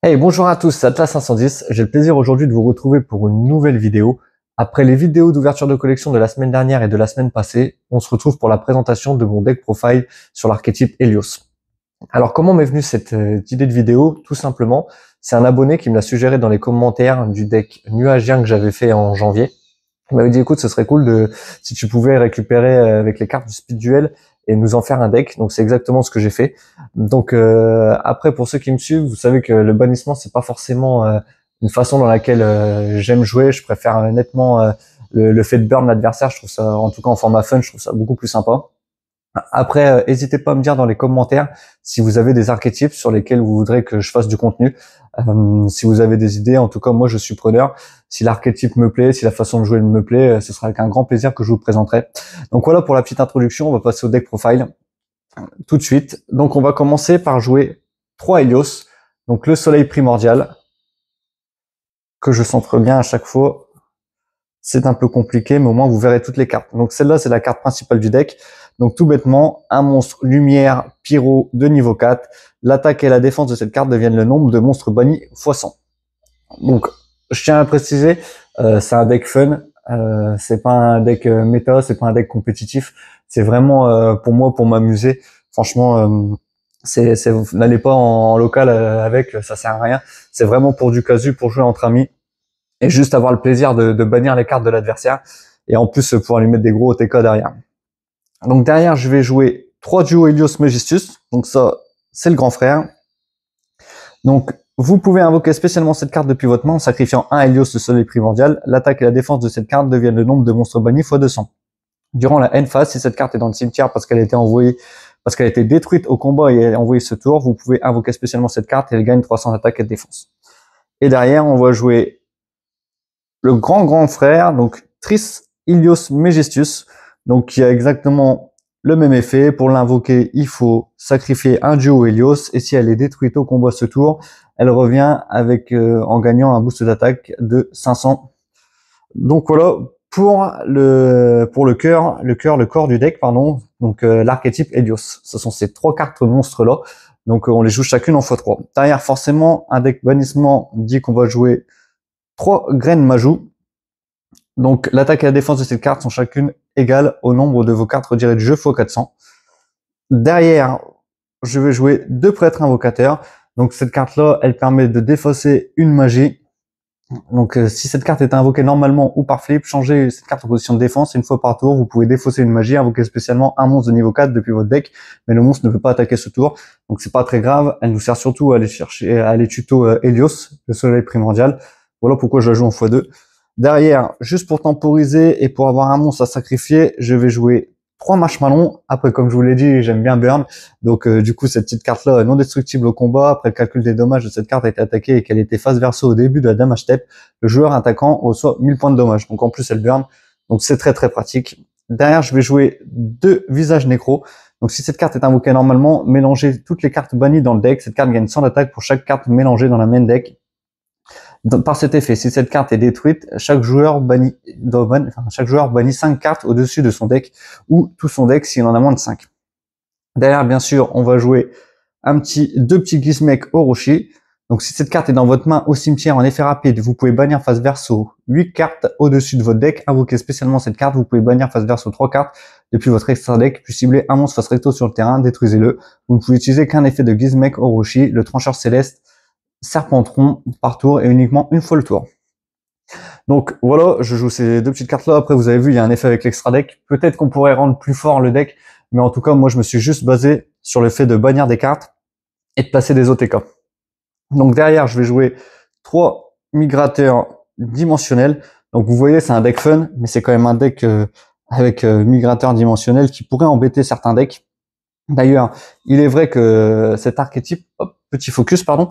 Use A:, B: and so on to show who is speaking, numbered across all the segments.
A: Hey, bonjour à tous, c'est Atlas 510. J'ai le plaisir aujourd'hui de vous retrouver pour une nouvelle vidéo. Après les vidéos d'ouverture de collection de la semaine dernière et de la semaine passée, on se retrouve pour la présentation de mon deck profile sur l'archétype Helios. Alors comment m'est venue cette idée de vidéo? Tout simplement, c'est un abonné qui me l'a suggéré dans les commentaires du deck nuagien que j'avais fait en janvier. Il m'avait dit écoute, ce serait cool si tu pouvais récupérer avec les cartes du Speed Duel et nous en faire un deck. Donc c'est exactement ce que j'ai fait. Donc après, pour ceux qui me suivent, vous savez que le bannissement, c'est pas forcément une façon dans laquelle j'aime jouer. Je préfère nettement le fait de burn l'adversaire. Je trouve ça, en tout cas en format fun, je trouve ça beaucoup plus sympa. Après, n'hésitez pas à me dire dans les commentaires si vous avez des archétypes sur lesquels vous voudrez que je fasse du contenu. Si vous avez des idées, en tout cas moi je suis preneur. Si l'archétype me plaît, si la façon de jouer me plaît, ce sera avec un grand plaisir que je vous présenterai. Donc voilà pour la petite introduction, on va passer au deck profile tout de suite. Donc on va commencer par jouer 3 Helios, donc le soleil primordial, que je centre bien à chaque fois. C'est un peu compliqué, mais au moins vous verrez toutes les cartes. Donc celle-là, c'est la carte principale du deck. Donc tout bêtement, un monstre lumière pyro de niveau 4. L'attaque et la défense de cette carte deviennent le nombre de monstres bannis x 100. Donc je tiens à préciser, c'est un deck fun. C'est pas un deck méta, c'est pas un deck compétitif. C'est vraiment pour moi, pour m'amuser. Franchement, n'allez pas en local avec, ça sert à rien. C'est vraiment pour du casu, pour jouer entre amis et juste avoir le plaisir de bannir les cartes de l'adversaire et en plus pouvoir lui mettre des gros OTK derrière. Donc derrière, je vais jouer 3 duos Helios Megistus. Donc ça, c'est le grand frère. Donc vous pouvez invoquer spécialement cette carte depuis votre main en sacrifiant un Helios, le soleil primordial. L'attaque et la défense de cette carte deviennent le nombre de monstres bannis x 200. Durant la end phase, si cette carte est dans le cimetière parce qu'elle a été envoyée, parce qu'elle a été détruite au combat et elle est envoyée ce tour, vous pouvez invoquer spécialement cette carte et elle gagne 300 d'attaque et de défense. Et derrière, on va jouer le grand frère, donc Tris Helios Megistus, donc qui a exactement le même effet. Pour l'invoquer, il faut sacrifier un duo Helios, et si elle est détruite au combat ce tour, elle revient avec en gagnant un boost d'attaque de 500. Donc voilà pour le corps du deck, pardon. Donc l'archétype Helios. Ce sont ces 3 cartes monstres là. Donc on les joue chacune en x3. Derrière, forcément, un deck bannissement dit qu'on va jouer 3 graines Majou. Donc l'attaque et la défense de cette carte sont chacune égales au nombre de vos cartes retirées du jeu x 400. Derrière, je vais jouer 2 prêtres invocateurs. Donc cette carte-là, elle permet de défausser une magie. Donc si cette carte est invoquée normalement ou par flip, changez cette carte en position de défense. Une fois par tour, vous pouvez défausser une magie, invoquer spécialement un monstre de niveau 4 depuis votre deck, mais le monstre ne peut pas attaquer ce tour. Donc c'est pas très grave, elle nous sert surtout à aller tuto Helios, le soleil primordial. Voilà pourquoi je la joue en x2. Derrière, juste pour temporiser et pour avoir un monstre à sacrifier, je vais jouer 3 marshmallows. Après, comme je vous l'ai dit, j'aime bien burn. Donc du coup, cette petite carte-là est non destructible au combat. Après le calcul des dommages de cette carte a été attaquée et qu'elle était face verso au début de la damage step, le joueur attaquant reçoit 1000 points de dommages. Donc en plus, elle burn. Donc c'est très pratique. Derrière, je vais jouer 2 visages nécro. Donc si cette carte est invoquée normalement, mélangez toutes les cartes bannies dans le deck. Cette carte gagne 100 d'attaque pour chaque carte mélangée dans la main deck. Par cet effet, si cette carte est détruite, chaque joueur bannit 5 cartes au-dessus de son deck ou tout son deck s'il en a moins de 5. Derrière, bien sûr, on va jouer 2 petits Gizmek Orochi. Donc si cette carte est dans votre main au cimetière en effet rapide, vous pouvez bannir face verso 8 cartes au-dessus de votre deck. Invoquez spécialement cette carte, vous pouvez bannir face verso 3 cartes depuis votre extra deck, puis cibler un monstre face recto sur le terrain, détruisez-le. Vous ne pouvez utiliser qu'un effet de Gizmek Orochi, le trancheur céleste, Serpentron par tour et uniquement une fois le tour. Donc voilà, je joue ces 2 petites cartes là. Après vous avez vu, il y a un effet avec l'extra deck. Peut-être qu'on pourrait rendre plus fort le deck, mais en tout cas moi je me suis juste basé sur le fait de bannir des cartes et de placer des OTK. Donc derrière je vais jouer 3 migrateurs dimensionnels. Donc vous voyez, c'est un deck fun, mais c'est quand même un deck avec migrateurs dimensionnels qui pourrait embêter certains decks. D'ailleurs, il est vrai que cet archétype, petit focus, pardon,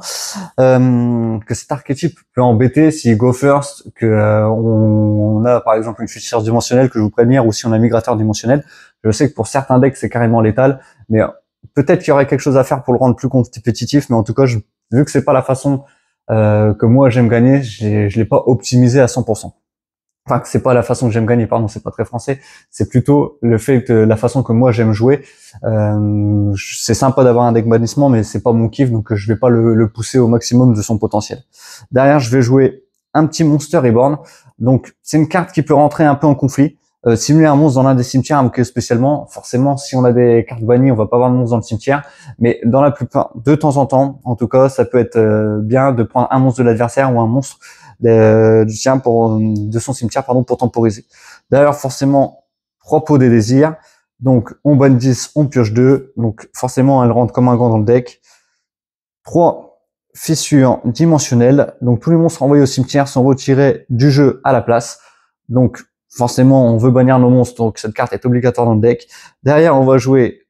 A: que cet archétype peut embêter si go first, que on a par exemple une future dimensionnelle que je vous préviens, ou si on a migrateur dimensionnel. Je sais que pour certains decks c'est carrément létal, mais peut-être qu'il y aurait quelque chose à faire pour le rendre plus compétitif, mais en tout cas, vu que c'est pas la façon que moi j'aime gagner, je l'ai pas optimisé à 100%. enfin que c'est pas la façon que j'aime gagner, pardon, c'est pas très français, c'est plutôt le fait que la façon que moi j'aime jouer. C'est sympa d'avoir un deck bannissement, mais c'est pas mon kiff, donc je vais pas le pousser au maximum de son potentiel. Derrière, je vais jouer un petit Monster Reborn. Donc c'est une carte qui peut rentrer un peu en conflit. Simuler un monstre dans l'un des cimetières invoqué spécialement, forcément si on a des cartes bannies, on va pas avoir de monstre dans le cimetière, mais dans la plupart, de temps en temps, en tout cas, ça peut être bien de prendre un monstre de l'adversaire ou un monstre du sien de son cimetière pour temporiser. D'ailleurs, forcément, 3 pots des désirs, donc on banne 10, on pioche 2, donc forcément elle rentre comme un gant dans le deck. 3 fissures dimensionnelles, donc tous les monstres envoyés au cimetière sont retirés du jeu à la place, donc forcément on veut bannir nos monstres, donc cette carte est obligatoire dans le deck. Derrière on va jouer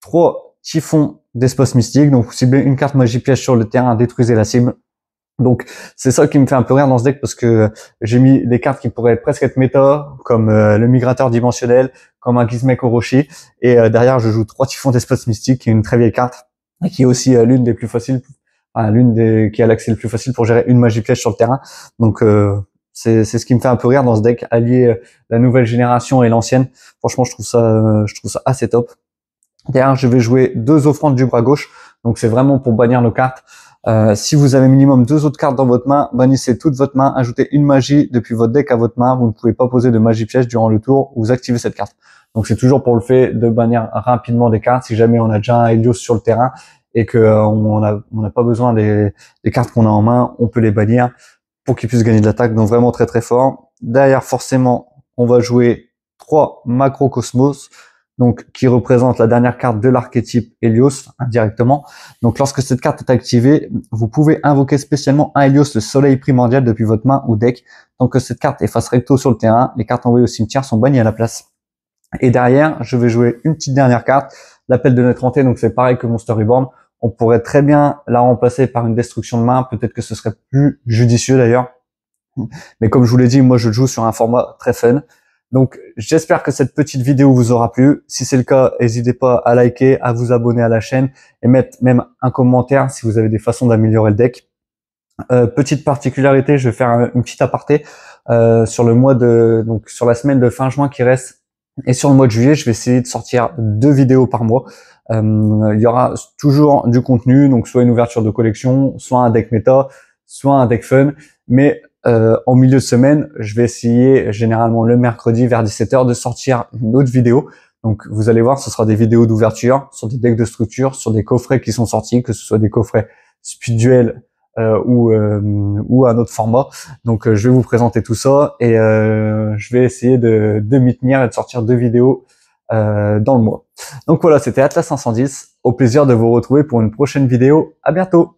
A: 3 typhons d'espace mystique, donc vous ciblez une carte magie piège sur le terrain, détruisez la cible. Donc c'est ça qui me fait un peu rire dans ce deck, parce que j'ai mis des cartes qui pourraient presque être méta, comme le migrateur dimensionnel, comme un Gizmek Orochi, et derrière je joue 3 typhons d'espace mystique, qui est une très vieille carte, et qui est aussi l'une des plus faciles, qui a l'accès le plus facile pour gérer une magie piège sur le terrain. Donc c'est ce qui me fait un peu rire dans ce deck, allier la nouvelle génération et l'ancienne. Franchement je trouve ça assez top. Derrière je vais jouer 2 offrandes du bras gauche, donc c'est vraiment pour bannir nos cartes. Si vous avez minimum 2 autres cartes dans votre main, bannissez toute votre main, ajoutez une magie depuis votre deck à votre main. Vous ne pouvez pas poser de magie piège durant le tour où vous activez cette carte. Donc c'est toujours pour le fait de bannir rapidement des cartes. Si jamais on a déjà un Helios sur le terrain et que on n'a pas besoin des cartes qu'on a en main, on peut les bannir pour qu'ils puissent gagner de l'attaque. Donc vraiment très très fort. Derrière forcément, on va jouer 3 Macrocosmos, donc qui représente la dernière carte de l'archétype Helios indirectement. Donc lorsque cette carte est activée, vous pouvez invoquer spécialement un Helios, le soleil primordial, depuis votre main ou deck. Tant que cette carte est face recto sur le terrain, les cartes envoyées au cimetière sont bannies à la place. Et derrière, je vais jouer une petite dernière carte, l'appel de notre hanté, donc c'est pareil que Monster Reborn. On pourrait très bien la remplacer par une destruction de main, peut-être que ce serait plus judicieux d'ailleurs. Mais comme je vous l'ai dit, moi je le joue sur un format très fun. Donc j'espère que cette petite vidéo vous aura plu. Si c'est le cas, n'hésitez pas à liker, à vous abonner à la chaîne et mettre même un commentaire si vous avez des façons d'améliorer le deck. Petite particularité, je vais faire une petite aparté sur sur la semaine de fin juin qui reste, et sur le mois de juillet, je vais essayer de sortir 2 vidéos par mois. Il y aura toujours du contenu, donc soit une ouverture de collection, soit un deck méta, soit un deck fun, mais en milieu de semaine, je vais essayer généralement le mercredi vers 17h de sortir une autre vidéo. Donc vous allez voir, ce sera des vidéos d'ouverture sur des decks de structure, sur des coffrets qui sont sortis, que ce soit des coffrets Speed Duel ou un autre format. Donc je vais vous présenter tout ça, et je vais essayer de m'y tenir et de sortir 2 vidéos dans le mois. Donc voilà, c'était Atlas 510. Au plaisir de vous retrouver pour une prochaine vidéo. À bientôt.